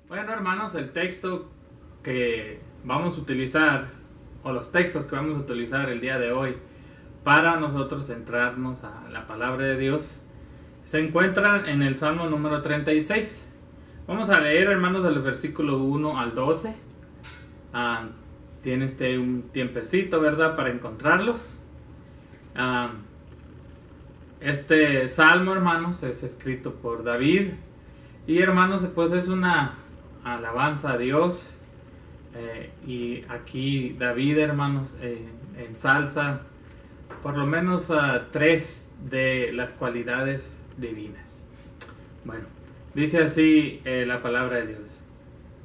Bueno, hermanos, el texto que vamos a utilizar, o los textos que vamos a utilizar el día de hoy para nosotros centrarnos a la palabra de Dios, se encuentran en el Salmo número 36. Vamos a leer, hermanos, del versículo 1 al 12. Tiene usted un tiempecito, ¿verdad?, para encontrarlos. Este salmo, hermanos, es escrito por David. Y, hermanos, pues es una alabanza a Dios. Y aquí David, hermanos, ensalza por lo menos tres de las cualidades divinas. Bueno, dice así la palabra de Dios.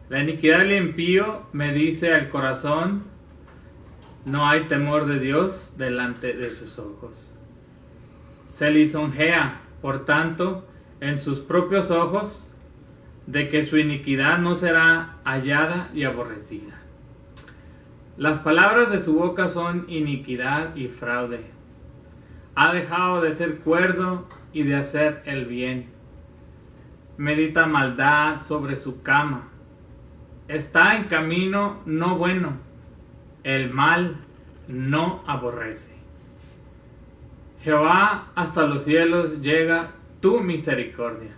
La iniquidad del impío me dice al corazón, no hay temor de Dios delante de sus ojos. Se lisonjea, por tanto, en sus propios ojos, de que su iniquidad no será hallada y aborrecida. Las palabras de su boca son iniquidad y fraude. Ha dejado de ser cuerdo y de hacer el bien. Medita maldad sobre su cama. Está en camino no bueno. El mal no aborrece. Jehová, hasta los cielos llega tu misericordia,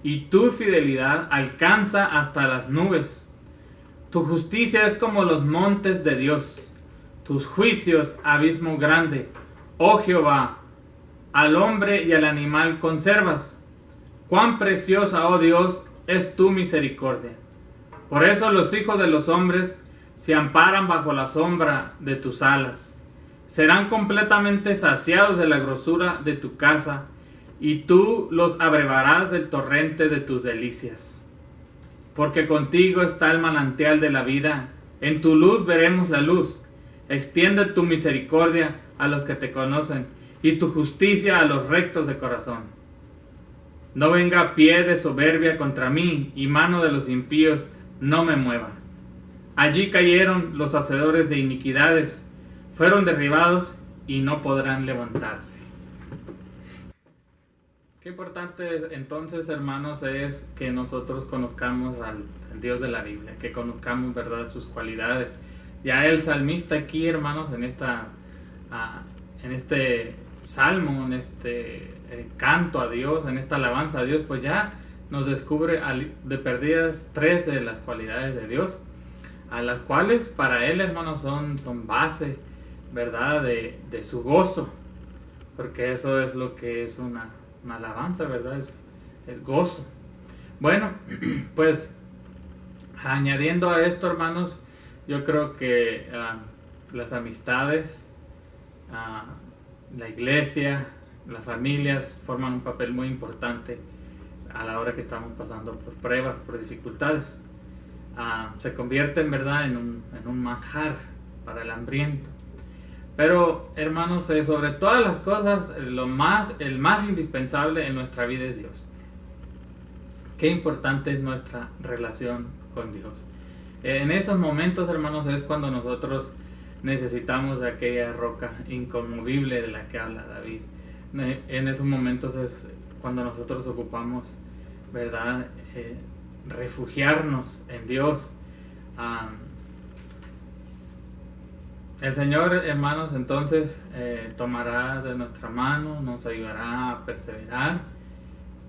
y tu fidelidad alcanza hasta las nubes. Tu justicia es como los montes de Dios, tus juicios abismo grande. Oh Jehová, al hombre y al animal conservas. Cuán preciosa, oh Dios, es tu misericordia. Por eso los hijos de los hombres se amparan bajo la sombra de tus alas. Serán completamente saciados de la grosura de tu casa, y tú los abrevarás del torrente de tus delicias. Porque contigo está el manantial de la vida, en tu luz veremos la luz. Extiende tu misericordia a los que te conocen, y tu justicia a los rectos de corazón. No venga pie de soberbia contra mí, y mano de los impíos no me mueva. Allí cayeron los hacedores de iniquidades, fueron derribados y no podrán levantarse. Qué importante entonces, hermanos, es que nosotros conozcamos al Dios de la Biblia, que conozcamos, ¿verdad?, sus cualidades. Ya el salmista aquí, hermanos, en este salmo, en este canto a Dios, en esta alabanza a Dios, pues ya nos descubre de perdidas tres de las cualidades de Dios, a las cuales para él, hermanos, son base, ¿verdad?, de su gozo, porque eso es lo que es una alabanza, ¿verdad? Es gozo. Bueno, pues añadiendo a esto, hermanos, yo creo que las amistades, la iglesia, las familias forman un papel muy importante a la hora que estamos pasando por pruebas, por dificultades. Se convierten, ¿verdad?, en un manjar para el hambriento. Pero, hermanos, sobre todas las cosas, el más indispensable en nuestra vida es Dios. Qué importante es nuestra relación con Dios. En esos momentos, hermanos, es cuando nosotros necesitamos de aquella roca inconmovible de la que habla David. En esos momentos es cuando nosotros ocupamos, ¿verdad?, refugiarnos en Dios. El Señor, hermanos, entonces tomará de nuestra mano, nos ayudará a perseverar,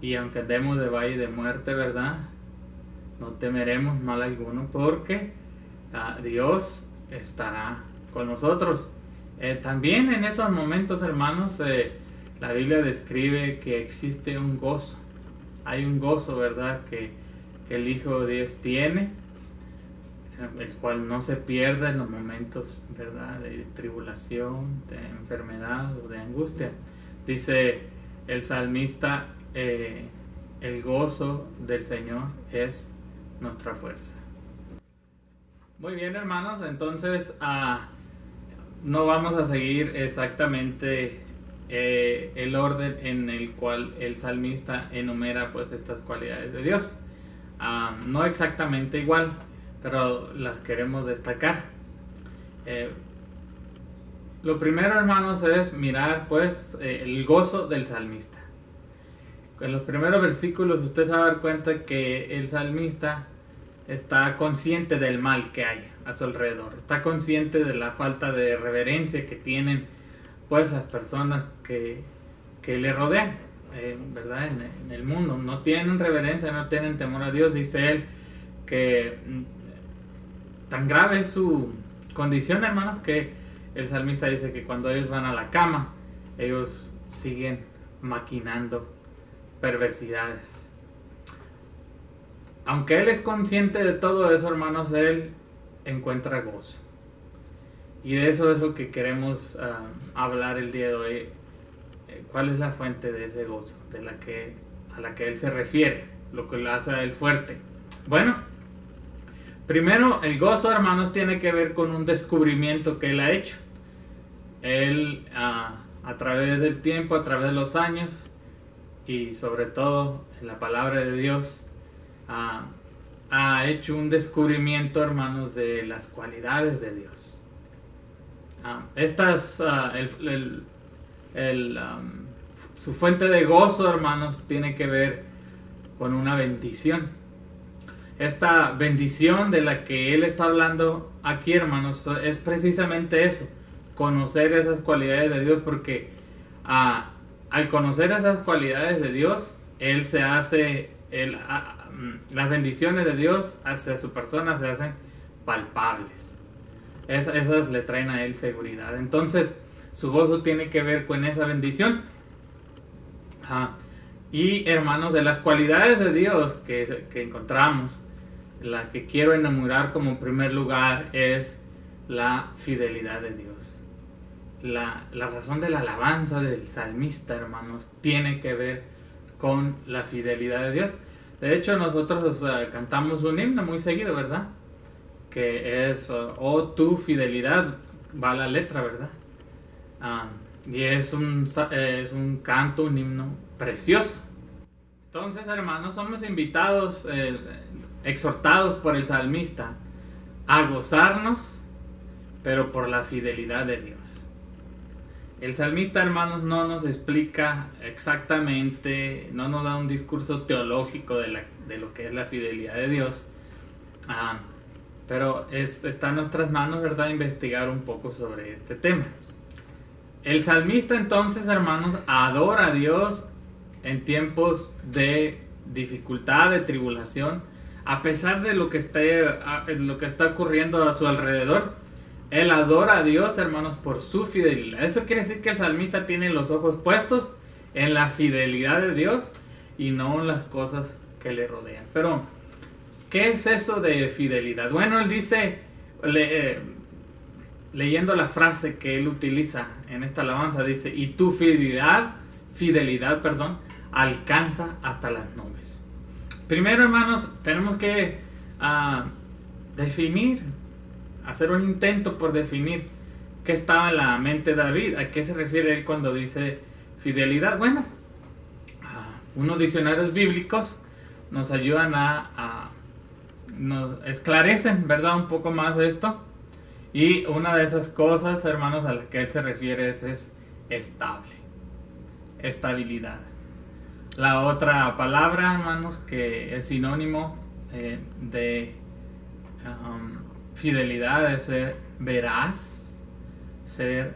y aunque andemos de valle de muerte, ¿verdad?, no temeremos mal alguno, porque Dios estará con nosotros. También en esos momentos, hermanos, la Biblia describe que existe un gozo. Hay un gozo, ¿verdad?, que el Hijo de Dios tiene, el cual no se pierde en los momentos, ¿verdad?, de tribulación, de enfermedad o de angustia. Dice el salmista, el gozo del Señor es nuestra fuerza. Muy bien, hermanos, entonces no vamos a seguir exactamente el orden en el cual el salmista enumera pues estas cualidades de Dios. No exactamente igual, pero las queremos destacar. Lo primero, hermanos, es mirar pues el gozo del salmista. En los primeros versículos usted se va a dar cuenta que el salmista está consciente del mal que hay a su alrededor, está consciente de la falta de reverencia que tienen pues las personas que le rodean, ¿verdad? En el mundo. No tienen reverencia, no tienen temor a Dios. Dice él que tan grave es su condición, hermanos, que el salmista dice que cuando ellos van a la cama, ellos siguen maquinando perversidades. Aunque él es consciente de todo eso, hermanos, él encuentra gozo. Y de eso es lo que queremos hablar el día de hoy. ¿Cuál es la fuente de ese gozo a la que él se refiere? Lo que le hace a él fuerte. Bueno, primero, el gozo, hermanos, tiene que ver con un descubrimiento que él ha hecho. Él, a través del tiempo, a través de los años, y sobre todo en la palabra de Dios, ha hecho un descubrimiento, hermanos, de las cualidades de Dios. Su fuente de gozo, hermanos, tiene que ver con una bendición. Esta bendición de la que él está hablando aquí, hermanos, es precisamente eso: conocer esas cualidades de Dios, porque al conocer esas cualidades de Dios, él se hace, las bendiciones de Dios hacia su persona se hacen palpables. Esas le traen a él seguridad. Entonces, su gozo tiene que ver con esa bendición. Y, hermanos, de las cualidades de Dios que encontramos, la que quiero enumerar como primer lugar es la fidelidad de Dios. La razón de la alabanza del salmista, hermanos, tiene que ver con la fidelidad de Dios. De hecho, nosotros cantamos un himno muy seguido, ¿verdad? Que es "Oh tu fidelidad", va la letra, ¿verdad? Y es un canto, un himno precioso. Entonces, hermanos, somos invitados, exhortados por el salmista a gozarnos, pero por la fidelidad de Dios. El salmista, hermanos, no nos explica exactamente, no nos da un discurso teológico de lo que es la fidelidad de Dios, pero está en nuestras manos, ¿verdad?, investigar un poco sobre este tema. El salmista, entonces, hermanos, adora a Dios en tiempos de dificultad, de tribulación, a pesar de lo que está ocurriendo a su alrededor. Él adora a Dios, hermanos, por su fidelidad. Eso quiere decir que el salmista tiene los ojos puestos en la fidelidad de Dios y no en las cosas que le rodean. Pero, ¿qué es eso de fidelidad? Bueno, él dice, leyendo la frase que él utiliza en esta alabanza, dice: y tu fidelidad, alcanza hasta las nubes. Primero, hermanos, tenemos que hacer un intento por definir qué estaba en la mente de David. ¿A qué se refiere él cuando dice fidelidad? Bueno, unos diccionarios bíblicos nos ayudan nos esclarecen, ¿verdad?, un poco más esto. Y una de esas cosas, hermanos, a las que él se refiere es estable, estabilidad. La otra palabra, hermanos, que es sinónimo de fidelidad, es ser veraz, ser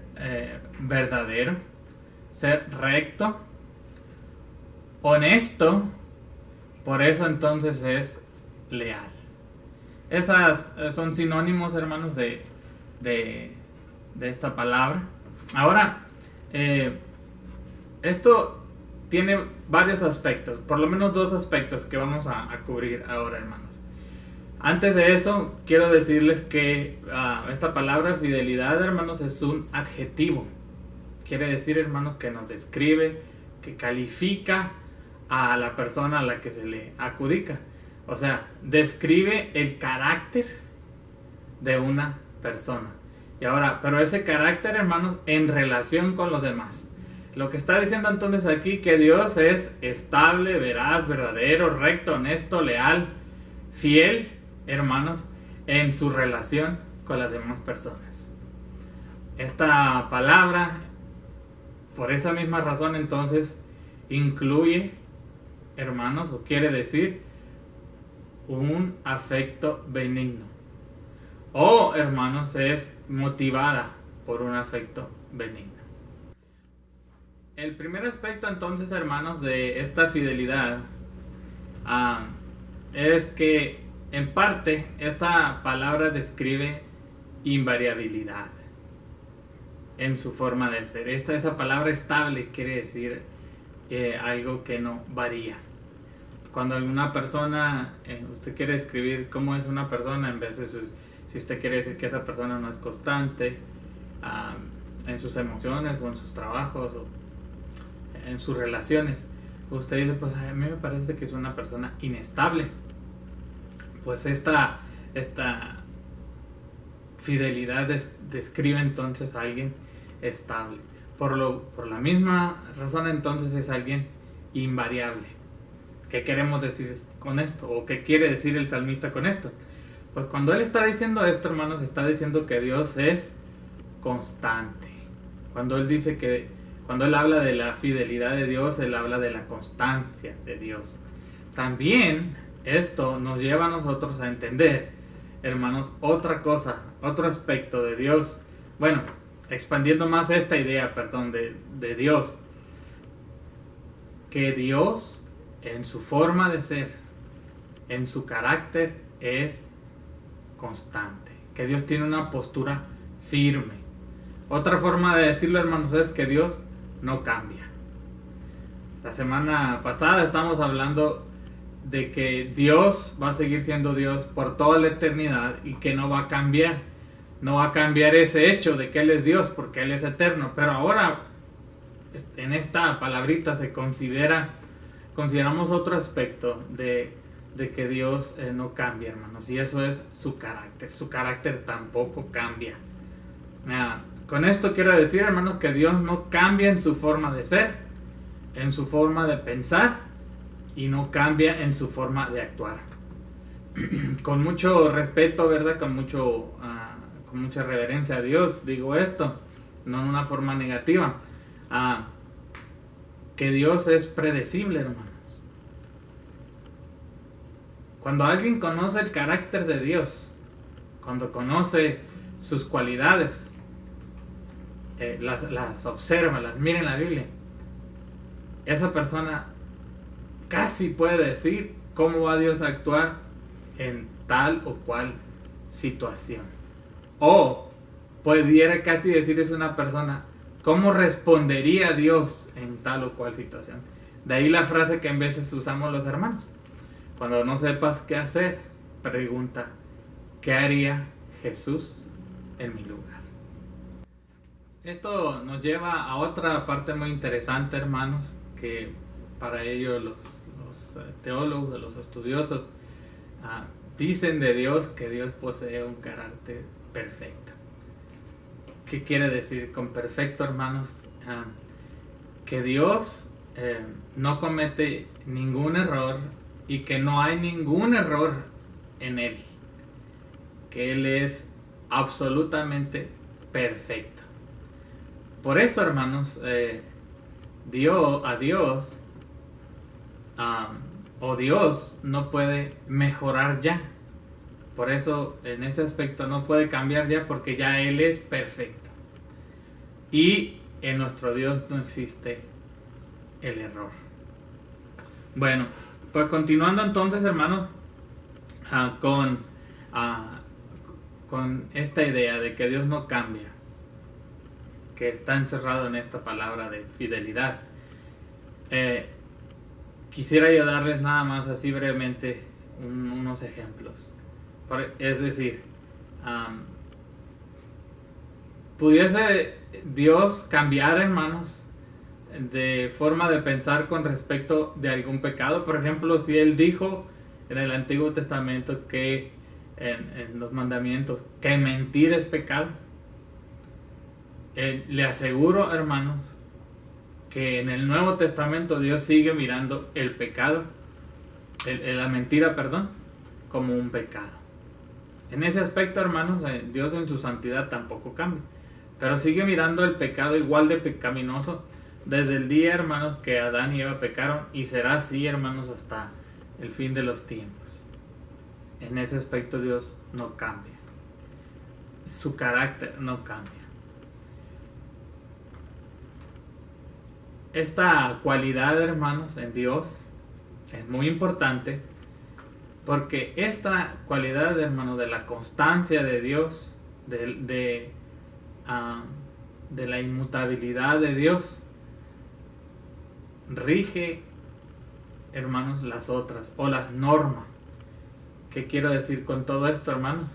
verdadero, ser recto, honesto. Por eso entonces es leal. Esas son sinónimos, hermanos, de esta palabra. Ahora, esto tiene varios aspectos, por lo menos dos aspectos que vamos a cubrir ahora, hermanos. Antes de eso, quiero decirles que esta palabra fidelidad, hermanos, es un adjetivo. Quiere decir, hermanos, que nos describe, que califica a la persona a la que se le adjudica. O sea, describe el carácter de una persona. Y ahora, pero ese carácter, hermanos, en relación con los demás. Lo que está diciendo entonces aquí, que Dios es estable, veraz, verdadero, recto, honesto, leal, fiel, hermanos, en su relación con las demás personas. Esta palabra, por esa misma razón, entonces, incluye, hermanos, o quiere decir un afecto benigno. O, hermanos, es motivada por un afecto benigno. El primer aspecto entonces, hermanos, de esta fidelidad es que en parte esta palabra describe invariabilidad en su forma de ser. Esa palabra estable quiere decir algo que no varía. Cuando una persona, usted quiere describir cómo es una persona, en vez de si usted quiere decir que esa persona no es constante en sus emociones o en sus trabajos o en sus relaciones, usted dice, pues a mí me parece que es una persona inestable. Pues esta fidelidad describe entonces a alguien estable. Por la misma razón entonces es alguien invariable. ¿Qué queremos decir con esto? ¿O qué quiere decir el salmista con esto? Pues cuando él está diciendo esto, hermanos, está diciendo que Dios es constante. Cuando él habla de la fidelidad de Dios, él habla de la constancia de Dios. También esto nos lleva a nosotros a entender, hermanos, otra cosa, otro aspecto de Dios. Bueno, expandiendo más esta idea, de Dios. Que Dios, en su forma de ser, en su carácter, es constante. Que Dios tiene una postura firme. Otra forma de decirlo, hermanos, es que Dios no cambia. La semana pasada estamos hablando de que Dios va a seguir siendo Dios por toda la eternidad y que no va a cambiar. No va a cambiar ese hecho de que Él es Dios porque Él es eterno. Pero ahora, en esta palabrita consideramos otro aspecto de que Dios no cambia, hermanos. Y eso es su carácter. Su carácter tampoco cambia. Con esto quiero decir, hermanos, que Dios no cambia en su forma de ser, en su forma de pensar, y no cambia en su forma de actuar. Con mucho respeto, ¿verdad? Con mucha reverencia a Dios digo esto, no en una forma negativa. Que Dios es predecible, hermanos. Cuando alguien conoce el carácter de Dios, cuando conoce sus cualidades, las observa, las mira en la Biblia, esa persona casi puede decir cómo va Dios a actuar en tal o cual situación. O pudiera casi decir es una persona cómo respondería Dios en tal o cual situación. De ahí la frase que en veces usamos los hermanos. Cuando no sepas qué hacer, pregunta, ¿qué haría Jesús en mi lugar? Esto nos lleva a otra parte muy interesante, hermanos, que para ello los teólogos, los estudiosos, dicen de Dios que Dios posee un carácter perfecto. ¿Qué quiere decir con perfecto, hermanos? Que Dios no comete ningún error y que no hay ningún error en Él. Que Él es absolutamente perfecto. Por eso, hermanos, Dios no puede mejorar ya. Por eso, en ese aspecto no puede cambiar ya, porque ya Él es perfecto. Y en nuestro Dios no existe el error. Bueno, pues continuando entonces, hermanos, con esta idea de que Dios no cambia, que está encerrado en esta palabra de fidelidad. Quisiera yo darles nada más así brevemente unos ejemplos. Es decir, ¿pudiese Dios cambiar, hermanos, de forma de pensar con respecto de algún pecado? Por ejemplo, si Él dijo en el Antiguo Testamento que en los mandamientos que mentir es pecado, le aseguro, hermanos, que en el Nuevo Testamento Dios sigue mirando el pecado, la mentira, como un pecado. En ese aspecto, hermanos, Dios en su santidad tampoco cambia, pero sigue mirando el pecado igual de pecaminoso desde el día, hermanos, que Adán y Eva pecaron, y será así, hermanos, hasta el fin de los tiempos. en ese aspecto Dios no cambia. Su carácter no cambia. Esta cualidad, hermanos, en Dios es muy importante, porque esta cualidad, hermanos, de la constancia de Dios, de la inmutabilidad de Dios, rige, hermanos, las otras, o las normas. ¿Qué quiero decir con todo esto, hermanos?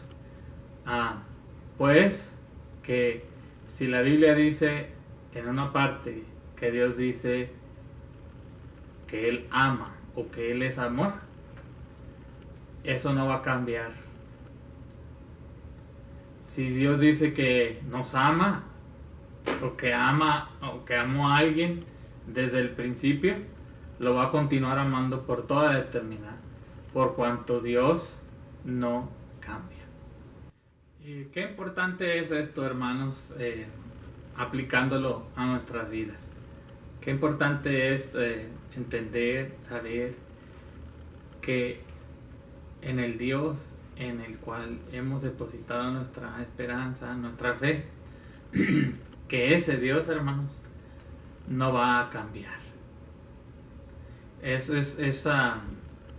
Pues que si la Biblia dice en una parte que Dios dice que Él ama o que Él es amor, eso no va a cambiar. Si Dios dice que nos ama o que amó a alguien desde el principio, lo va a continuar amando por toda la eternidad, por cuanto Dios no cambia. Y qué importante es esto, hermanos, aplicándolo a nuestras vidas. Qué importante es entender, saber que en el Dios en el cual hemos depositado nuestra esperanza, nuestra fe, que ese Dios, hermanos, no va a cambiar. Eso es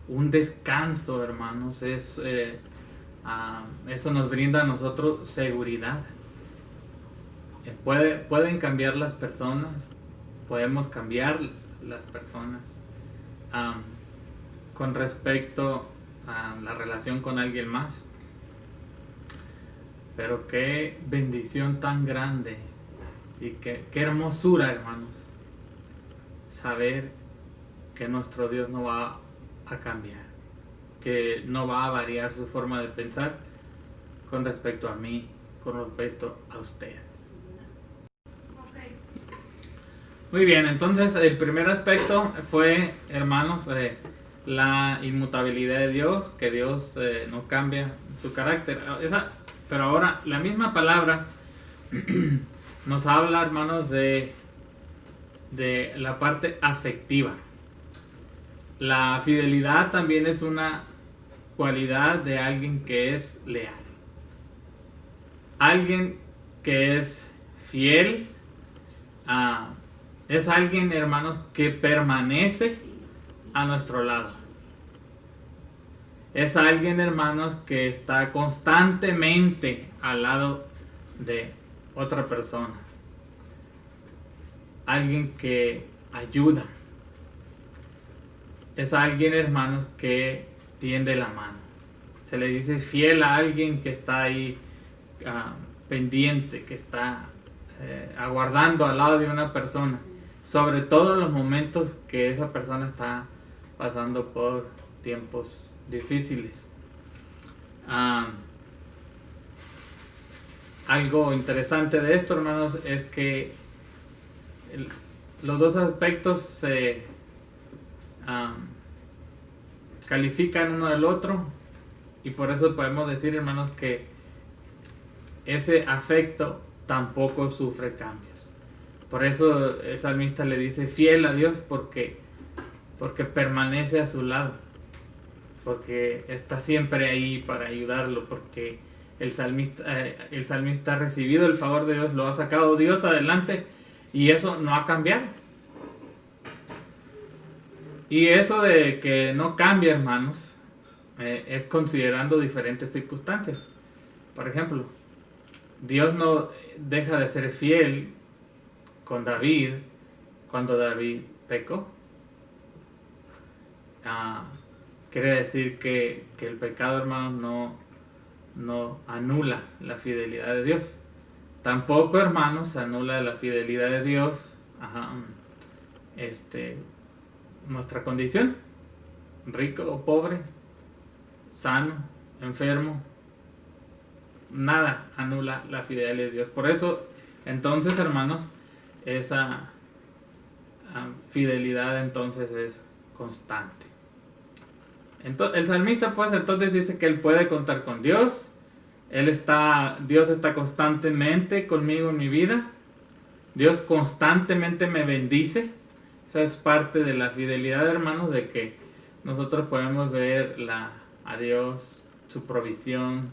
un descanso, hermanos. Eso nos brinda a nosotros seguridad. Pueden cambiar las personas, podemos cambiar las personas con respecto a la relación con alguien más, pero qué bendición tan grande y qué hermosura, hermanos, saber que nuestro Dios no va a cambiar, que no va a variar su forma de pensar con respecto a mí, con respecto a usted. Muy bien, entonces el primer aspecto fue, hermanos, la inmutabilidad de Dios, que Dios no cambia su carácter. Pero ahora la misma palabra nos habla, hermanos, de la parte afectiva. La fidelidad también es una cualidad de alguien que es leal. Alguien que es fiel, es alguien, hermanos, que permanece a nuestro lado. Es alguien, hermanos, que está constantemente al lado de otra persona. Alguien que ayuda. Es alguien, hermanos, que tiende la mano. Se le dice fiel a alguien que está ahí pendiente, que está aguardando al lado de una persona. Sobre todo en los momentos que esa persona está pasando por tiempos difíciles. Algo interesante de esto, hermanos, es que los dos aspectos se califican uno del otro, y por eso podemos decir, hermanos, que ese afecto tampoco sufre cambios. Por eso el salmista le dice fiel a Dios, porque permanece a su lado, porque está siempre ahí para ayudarlo, porque el salmista ha recibido el favor de Dios, lo ha sacado Dios adelante, y eso no ha cambiado. Y eso de que no cambia, hermanos, es considerando diferentes circunstancias. Por ejemplo, Dios no deja de ser fiel con David cuando David pecó. Quiere decir que el pecado, hermanos, no anula la fidelidad de Dios. Tampoco, hermanos, anula la fidelidad de Dios nuestra condición, rico o pobre, sano, enfermo. Nada anula la fidelidad de Dios. Por eso, entonces, hermanos, esa fidelidad entonces es constante. Entonces, el salmista, pues, entonces dice que él puede contar con Dios. Dios está constantemente conmigo en mi vida. Dios constantemente me bendice. Esa es parte de la fidelidad, hermanos, de que nosotros podemos ver a Dios su provisión,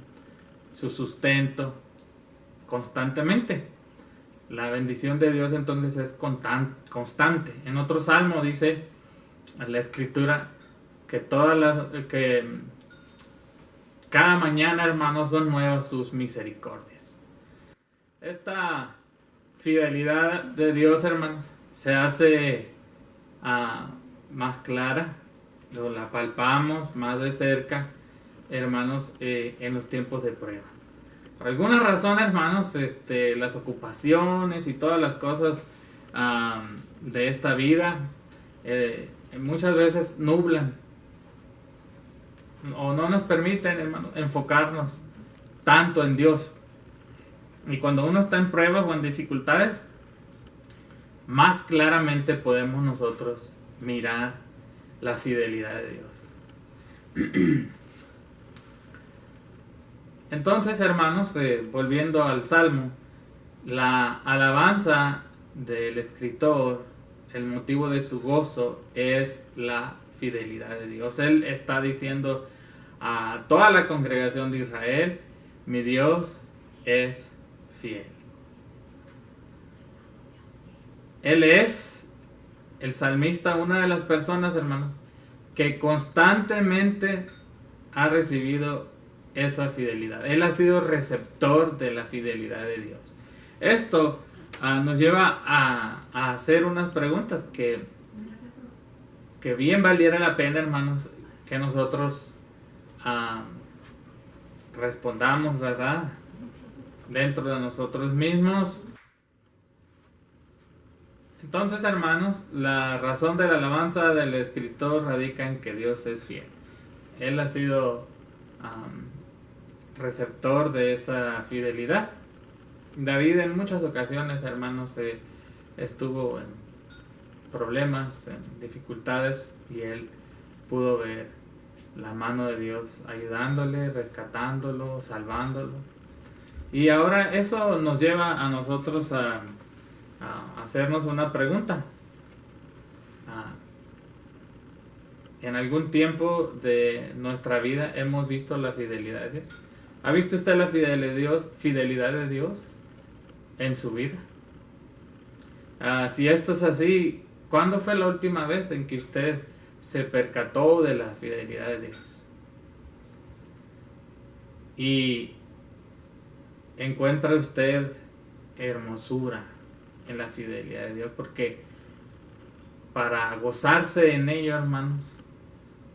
su sustento constantemente. La bendición de Dios entonces es constante. En otro salmo dice la escritura que cada mañana, hermanos, son nuevas sus misericordias. Esta fidelidad de Dios, hermanos, se hace más clara, la palpamos más de cerca, hermanos, en los tiempos de prueba. Por alguna razón, hermanos, las ocupaciones y todas las cosas de esta vida muchas veces nublan o no nos permiten, hermanos, enfocarnos tanto en Dios. Y cuando uno está en pruebas o en dificultades, más claramente podemos nosotros mirar la fidelidad de Dios. Entonces, hermanos, volviendo al Salmo, la alabanza del escritor, el motivo de su gozo es la fidelidad de Dios. Él está diciendo a toda la congregación de Israel: mi Dios es fiel. Él es, el salmista, una de las personas, hermanos, que constantemente ha recibido esa fidelidad. Él ha sido receptor de la fidelidad de Dios. Esto nos lleva a hacer unas preguntas que bien valiera la pena, hermanos, que nosotros respondamos, ¿verdad?, dentro de nosotros mismos. Entonces, hermanos, la razón de la alabanza del escritor radica en que Dios es fiel. Él ha sido receptor de esa fidelidad. David en muchas ocasiones, hermanos, estuvo en problemas, en dificultades, y él pudo ver la mano de Dios ayudándole, rescatándolo, salvándolo. Y ahora eso nos lleva a nosotros a hacernos una pregunta. En algún tiempo de nuestra vida hemos visto la fidelidad de Dios. ¿Ha visto usted la fidelidad de Dios en su vida? Si esto es así, ¿cuándo fue la última vez en que usted se percató de la fidelidad de Dios? Y encuentra usted hermosura en la fidelidad de Dios, porque para gozarse en ello, hermanos,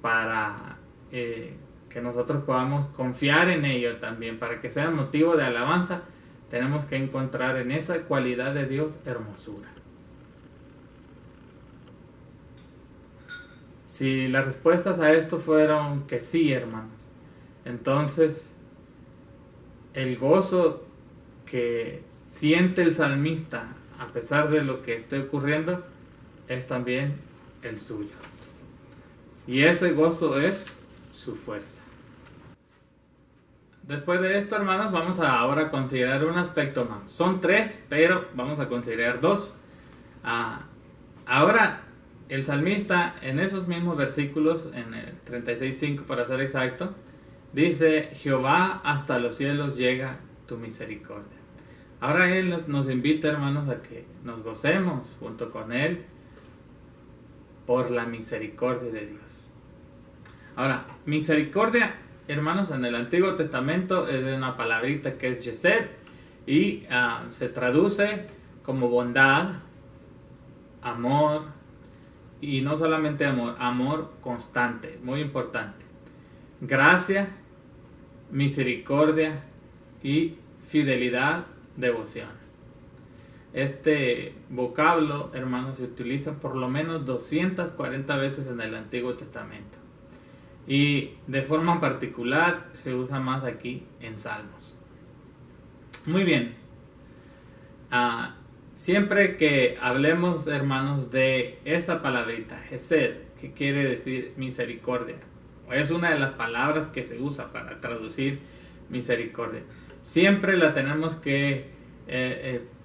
para que nosotros podamos confiar en ello también, para que sea motivo de alabanza, tenemos que encontrar en esa cualidad de Dios hermosura. Si las respuestas a esto fueron que sí, hermanos, entonces el gozo que siente el salmista a pesar de lo que esté ocurriendo es también el suyo. Y ese gozo es su fuerza. Después de esto, hermanos, vamos a ahora considerar un aspecto más. Son 3, pero vamos a considerar 2. Ahora, el salmista, en esos mismos versículos, en el 36:5 para ser exacto, dice: Jehová, hasta los cielos llega tu misericordia. Ahora Él nos invita, hermanos, a que nos gocemos junto con Él por la misericordia de Dios. Ahora, misericordia, hermanos, en el Antiguo Testamento es una palabrita que es Yesed, y se traduce como bondad, amor, y no solamente amor, amor constante, muy importante. Gracia, misericordia y fidelidad, devoción. Este vocablo, hermanos, se utiliza por lo menos 240 veces en el Antiguo Testamento. Y de forma particular se usa más aquí en Salmos. Muy bien. Siempre que hablemos, hermanos, de esta palabrita, Hesed, que quiere decir misericordia, es una de las palabras que se usa para traducir misericordia. Siempre la tenemos que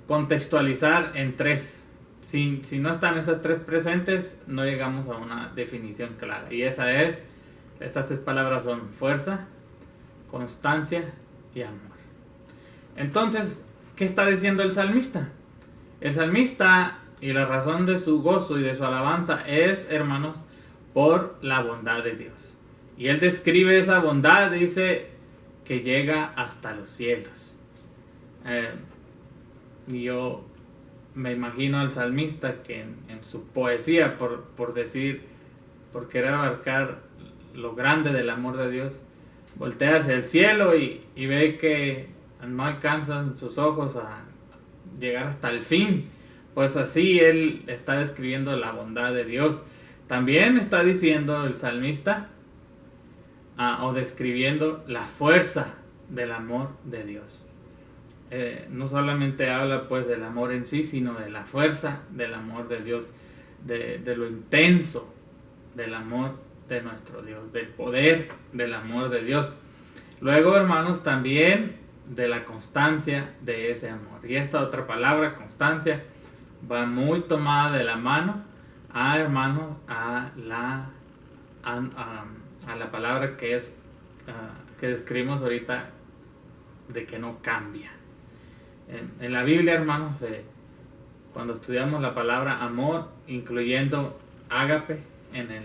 contextualizar en 3. Si no están esas 3 presentes, no llegamos a una definición clara. Y estas 3 palabras son fuerza, constancia y amor. Entonces, ¿qué está diciendo el salmista? El salmista, y la razón de su gozo y de su alabanza es, hermanos, por la bondad de Dios. Y él describe esa bondad, dice que llega hasta los cielos. Y yo me imagino al salmista que en su poesía, por querer abarcar lo grande del amor de Dios, voltea hacia el cielo y ve que no alcanzan sus ojos a llegar hasta el fin. Pues así él está describiendo la bondad de Dios. También está diciendo el salmista o describiendo la fuerza del amor de Dios. No solamente habla pues del amor en sí, sino de la fuerza del amor de Dios, de lo intenso del amor de nuestro Dios, del poder del amor de Dios. Luego, hermanos, también de la constancia de ese amor. Y esta otra palabra, constancia, va muy tomada de la mano hermanos, a la palabra que describimos ahorita, de que no cambia. En la Biblia, hermanos, cuando estudiamos la palabra amor, incluyendo ágape en el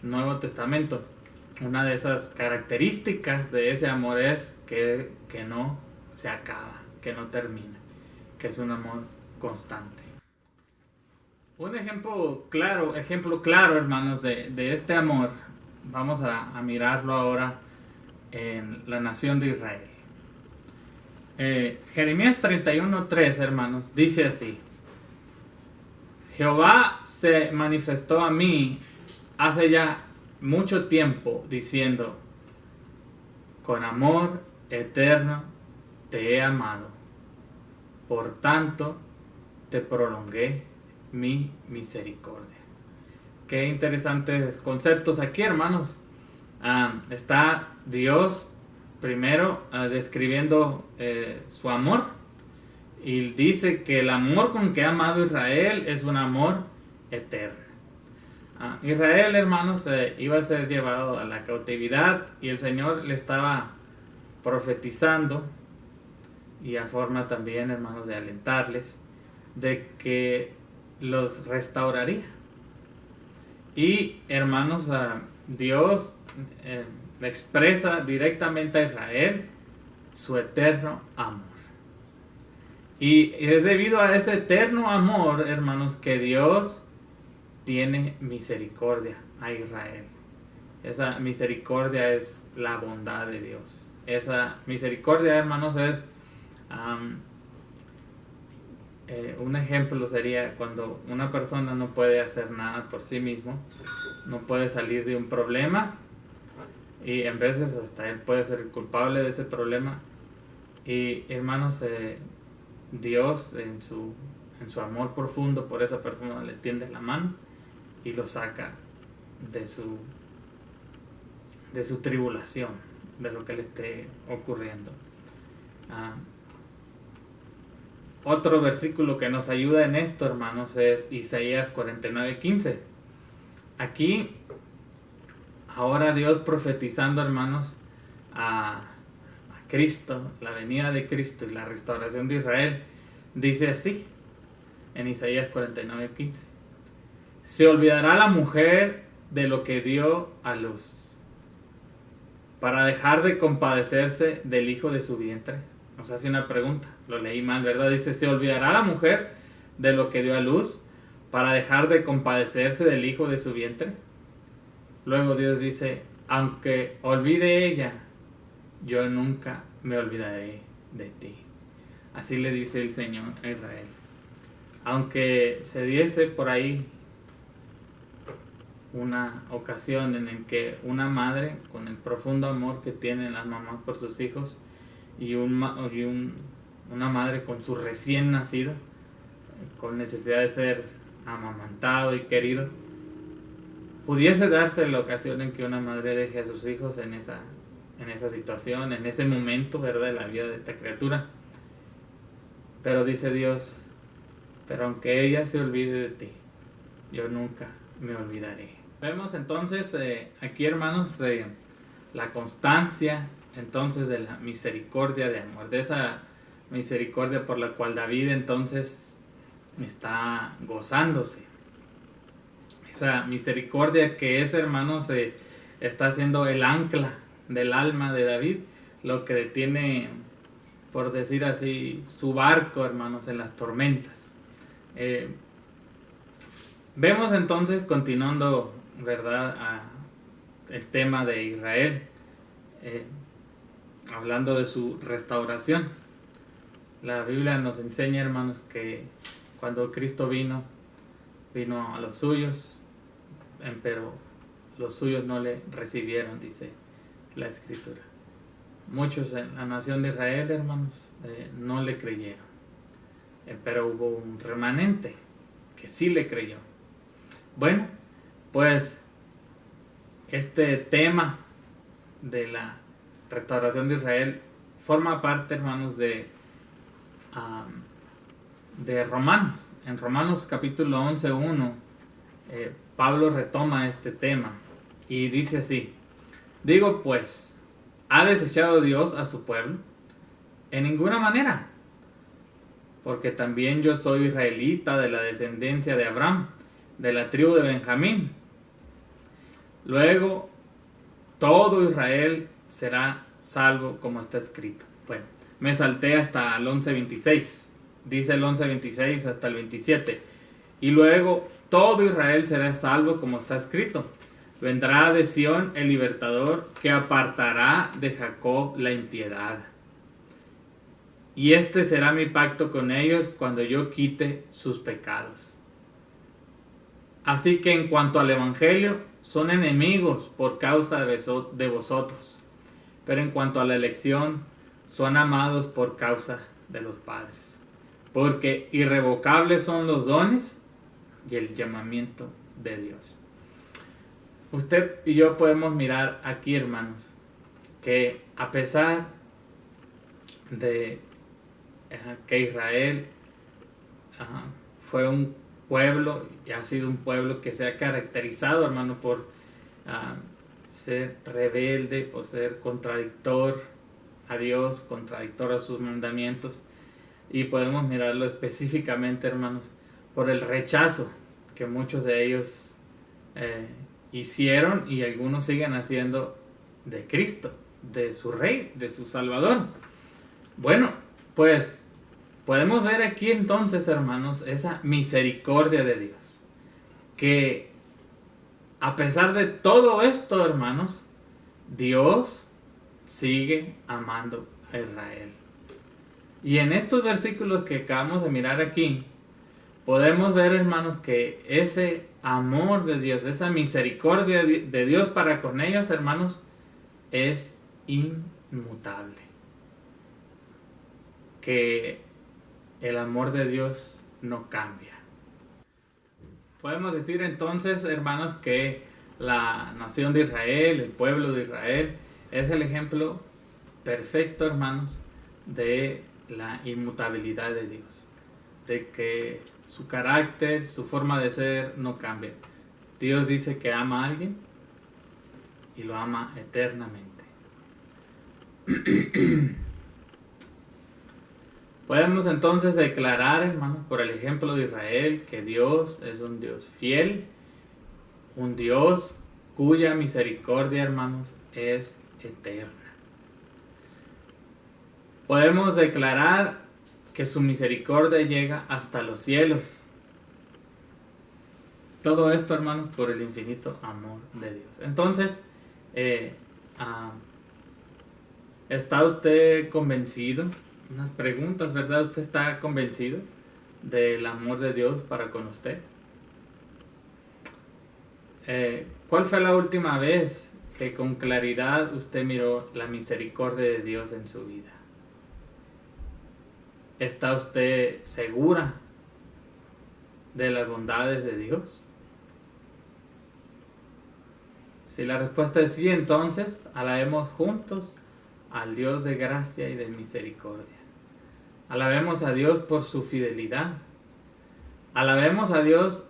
Nuevo Testamento, una de esas características de ese amor es que no se acaba, que no termina, que es un amor constante. Un ejemplo claro, hermanos, de este amor, vamos a mirarlo ahora en la nación de Israel. Jeremías 31:3, hermanos, dice así: Jehová se manifestó a mí hace ya mucho tiempo, diciendo: con amor eterno te he amado, por tanto te prolongué mi misericordia. Qué interesantes conceptos aquí, hermanos. Está Dios primero describiendo su amor, y dice que el amor con que ha amado Israel es un amor eterno. Israel, hermanos, iba a ser llevado a la cautividad, y el Señor le estaba profetizando, y a forma también, hermanos, de alentarles, de que los restauraría. Y, hermanos, Dios expresa directamente a Israel su eterno amor. Y es debido a ese eterno amor, hermanos, que Dios tiene misericordia a Israel. Esa misericordia es la bondad de Dios. Esa misericordia, hermanos, es un ejemplo sería cuando una persona no puede hacer nada por sí mismo, no puede salir de un problema, y en veces hasta él puede ser el culpable de ese problema, y, hermanos, Dios en su amor profundo por esa persona le tiende la mano y lo saca de su tribulación, de lo que le esté ocurriendo. Otro versículo que nos ayuda en esto, hermanos, es Isaías 49:15. Aquí, ahora Dios profetizando, hermanos, a Cristo, la venida de Cristo y la restauración de Israel, dice así, en Isaías 49:15: se olvidará la mujer de lo que dio a luz, para dejar de compadecerse del hijo de su vientre. Nos hace una pregunta, lo leí mal, ¿verdad? Dice: se olvidará la mujer de lo que dio a luz, para dejar de compadecerse del hijo de su vientre. Luego Dios dice: aunque olvide ella, yo nunca me olvidaré de ti. Así le dice el Señor a Israel. Aunque se diese por ahí una ocasión en la que una madre, con el profundo amor que tienen las mamás por sus hijos, y una madre con su recién nacido, con necesidad de ser amamantado y querido, pudiese darse la ocasión en que una madre deje a sus hijos en esa situación, en ese momento, ¿verdad?, de la vida de esta criatura. Pero dice Dios: pero aunque ella se olvide de ti, yo nunca me olvidaré. Vemos entonces aquí, hermanos, la constancia entonces de la misericordia de amor, de esa misericordia por la cual David entonces está gozándose. Esa misericordia que es, hermanos, está siendo el ancla del alma de David, lo que detiene, por decir así, su barco, hermanos, en las tormentas. Vemos entonces, continuando, ¿verdad?, el tema de Israel, hablando de su restauración. La Biblia nos enseña, hermanos, que cuando Cristo vino a los suyos, pero los suyos no le recibieron, dice la Escritura. Muchos en la nación de Israel, hermanos, no le creyeron, pero hubo un remanente que sí le creyó. Bueno, pues este tema de la restauración de Israel forma parte, hermanos, de Romanos. En Romanos capítulo 11:1, Pablo retoma este tema y dice así: digo pues, ¿ha desechado Dios a su pueblo? En ninguna manera, porque también yo soy israelita de la descendencia de Abraham, de la tribu de Benjamín. Luego, todo Israel será salvo, como está escrito. Bueno, me salté hasta el 11:26. Dice el 11:26 hasta el 27. Y luego, todo Israel será salvo, como está escrito. Vendrá de Sión el libertador, que apartará de Jacob la impiedad. Y este será mi pacto con ellos cuando yo quite sus pecados. Así que en cuanto al Evangelio, son enemigos por causa de vosotros. Pero en cuanto a la elección, son amados por causa de los padres. Porque irrevocables son los dones y el llamamiento de Dios. Usted y yo podemos mirar aquí, hermanos, que a pesar de que Israel fue un pueblo y ha sido un pueblo que se ha caracterizado, hermano, por ser rebelde, por ser contradictor a Dios, contradictor a sus mandamientos, y podemos mirarlo específicamente, hermanos, por el rechazo que muchos de ellos hicieron y algunos siguen haciendo de Cristo, de su Rey, de su Salvador. Bueno, pues podemos ver aquí entonces, hermanos, esa misericordia de Dios, que a pesar de todo esto, hermanos, Dios sigue amando a Israel. Y en estos versículos que acabamos de mirar aquí, podemos ver, hermanos, que ese amor de Dios, esa misericordia de Dios para con ellos, hermanos, es inmutable. Que el amor de Dios no cambia. Podemos decir entonces, hermanos, que la nación de Israel, el pueblo de Israel, es el ejemplo perfecto, hermanos, de la inmutabilidad de Dios, de que su carácter, su forma de ser no cambia. Dios dice que ama a alguien y lo ama eternamente. Podemos entonces declarar, hermanos, por el ejemplo de Israel, que Dios es un Dios fiel, un Dios cuya misericordia, hermanos, es eterna. Podemos declarar que su misericordia llega hasta los cielos. Todo esto, hermanos, por el infinito amor de Dios. Entonces, ¿está usted convencido? Unas preguntas, ¿verdad? ¿Usted está convencido del amor de Dios para con usted? ¿Cuál fue la última vez que con claridad usted miró la misericordia de Dios en su vida? ¿Está usted segura de las bondades de Dios? Si la respuesta es sí, entonces alabemos juntos al Dios de gracia y de misericordia. Alabemos a Dios por su fidelidad. Alabemos a Dios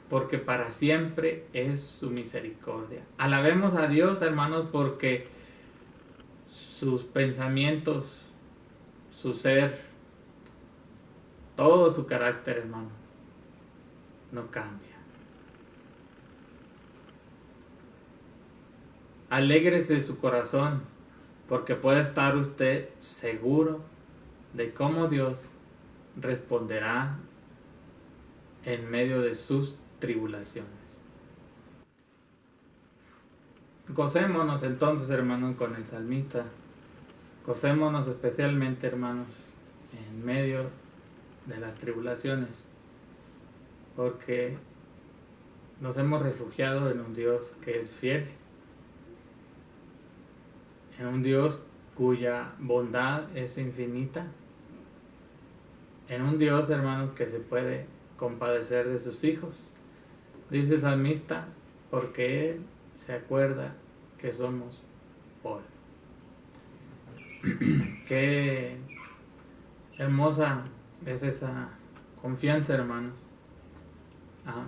porque para siempre es su misericordia. Alabemos a Dios, hermanos, porque sus pensamientos, su ser, todo su carácter, hermano, no cambia. Alégrese su corazón, porque puede estar usted seguro de cómo Dios responderá en medio de sus tribulaciones. Gocémonos entonces, hermanos, con el salmista. Gocémonos especialmente, hermanos, en medio de las tribulaciones, porque nos hemos refugiado en un Dios que es fiel, en un Dios cuya bondad es infinita, en un Dios, hermanos, que se puede compadecer de sus hijos. Dice el salmista, porque Él se acuerda que somos polvo. Qué hermosa es esa confianza, hermanos,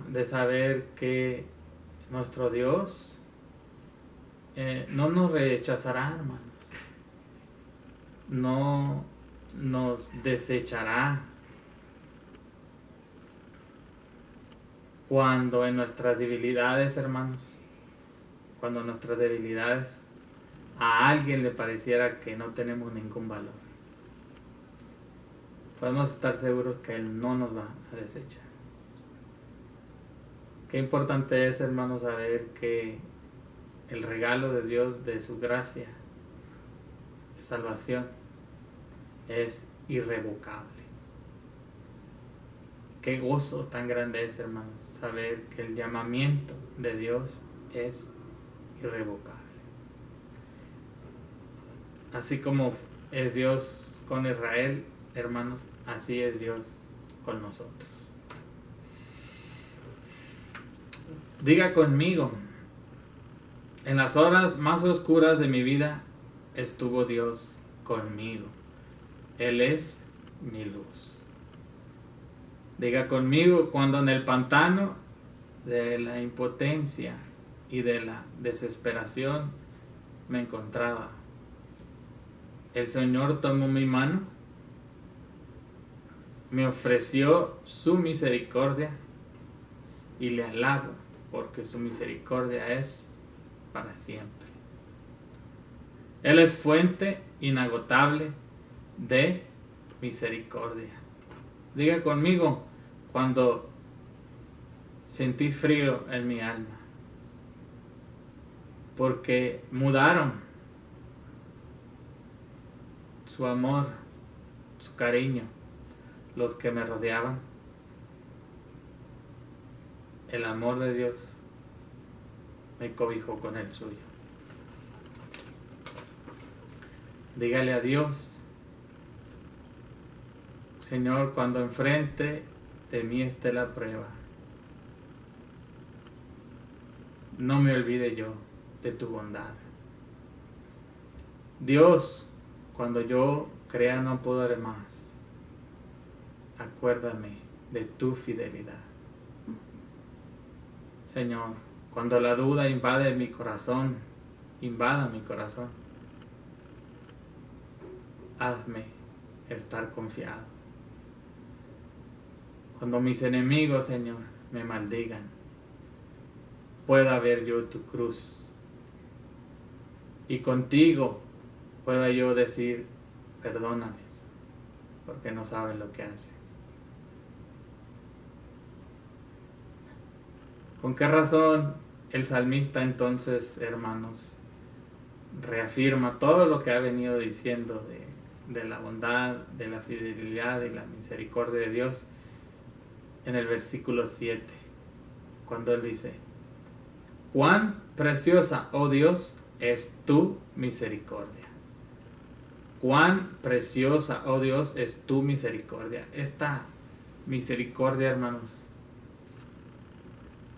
de saber que nuestro Dios no nos rechazará, hermanos, no nos desechará cuando en nuestras debilidades, hermanos, cuando en nuestras debilidades a alguien le pareciera que no tenemos ningún valor. Podemos estar seguros que Él no nos va a desechar. Qué importante es, hermanos, saber que el regalo de Dios, de su gracia, de salvación, es irrevocable. Qué gozo tan grande es, hermanos, saber que el llamamiento de Dios es irrevocable. Así como es Dios con Israel, hermanos, así es Dios con nosotros. Diga conmigo, en las horas más oscuras de mi vida estuvo Dios conmigo. Él es mi luz. Diga conmigo, cuando en el pantano de la impotencia y de la desesperación me encontraba, el Señor tomó mi mano, me ofreció su misericordia y le alabo porque su misericordia es para siempre. Él es fuente inagotable de misericordia. Diga conmigo, cuando sentí frío en mi alma, porque mudaron su amor, su cariño, los que me rodeaban, el amor de Dios me cobijó con el suyo. Dígale a Dios, Señor, cuando enfrente de mí esté la prueba, no me olvide yo de tu bondad. Dios, cuando yo crea no poder más, acuérdame de tu fidelidad. Señor, cuando la duda invada mi corazón, hazme estar confiado. Cuando mis enemigos, Señor, me maldigan, pueda ver yo tu cruz y contigo pueda yo decir, perdónales, porque no saben lo que hacen. ¿Con qué razón el salmista entonces, hermanos, reafirma todo lo que ha venido diciendo de la bondad, de la fidelidad y la misericordia de Dios en el versículo 7, cuando él dice, cuán preciosa, oh Dios, es tu misericordia? Cuán preciosa, oh Dios, es tu misericordia. Esta misericordia, hermanos,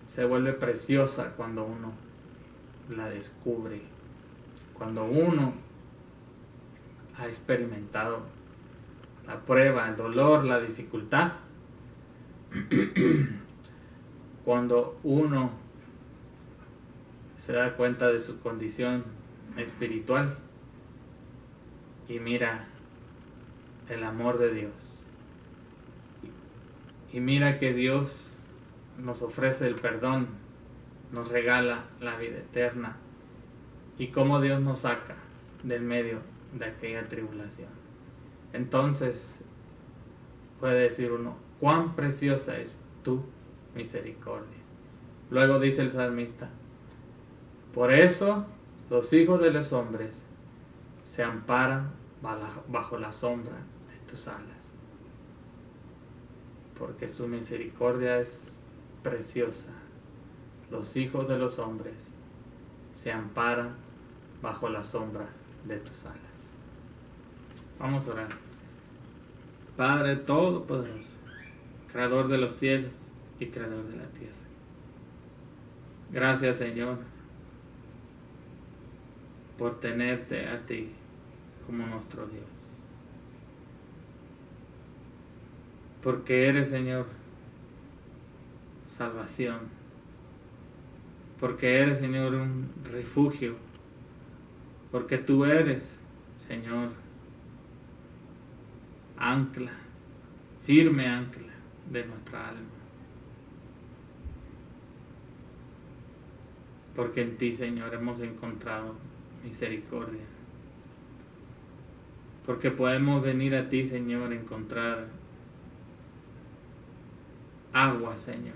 se vuelve preciosa cuando uno la descubre, cuando uno ha experimentado la prueba, el dolor, la dificultad, cuando uno se da cuenta de su condición espiritual y mira el amor de Dios. Y mira que Dios nos ofrece el perdón, nos regala la vida eterna y cómo Dios nos saca del medio de aquella tribulación. Entonces puede decir uno, cuán preciosa es tu misericordia. Luego dice el salmista, por eso los hijos de los hombres se amparan bajo la sombra de tus alas. Porque su misericordia es preciosa. Los hijos de los hombres se amparan bajo la sombra de tus alas. Vamos a orar. Padre Todopoderoso, Creador de los cielos y Creador de la tierra. Gracias, Señor, por tenerte a ti como nuestro Dios. Porque eres, Señor, salvación. Porque eres, Señor, un refugio. Porque tú eres, Señor, ancla, firme ancla de nuestra alma. Porque en ti, Señor, hemos encontrado misericordia. Porque podemos venir a ti, Señor, a encontrar agua, Señor,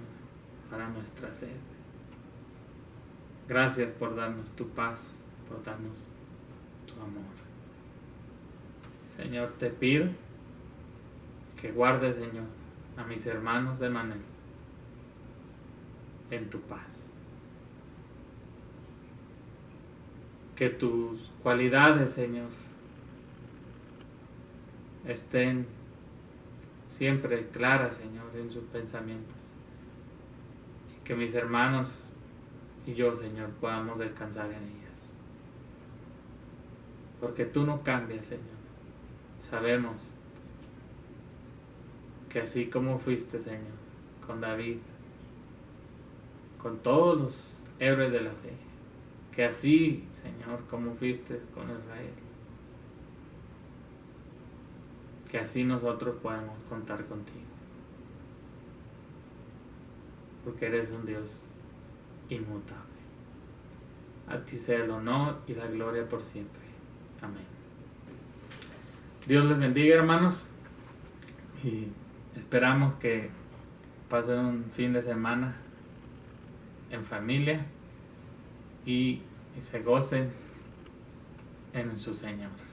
para nuestra sed. Gracias por darnos tu paz, por darnos tu amor. Señor, te pido que guardes, Señor, a mis hermanos de Manel en tu paz. Que tus cualidades, Señor, estén siempre claras, Señor, en sus pensamientos. Y que mis hermanos y yo, Señor, podamos descansar en ellas. Porque tú no cambias, Señor. Sabemos que así como fuiste, Señor, con David, con todos los héroes de la fe, que así, Señor, como fuiste con Israel, que así nosotros podamos contar contigo. Porque eres un Dios inmutable. A ti sea el honor y la gloria por siempre. Amén. Dios les bendiga, hermanos. Y esperamos que pasen un fin de semana en familia y se gocen en su Señor.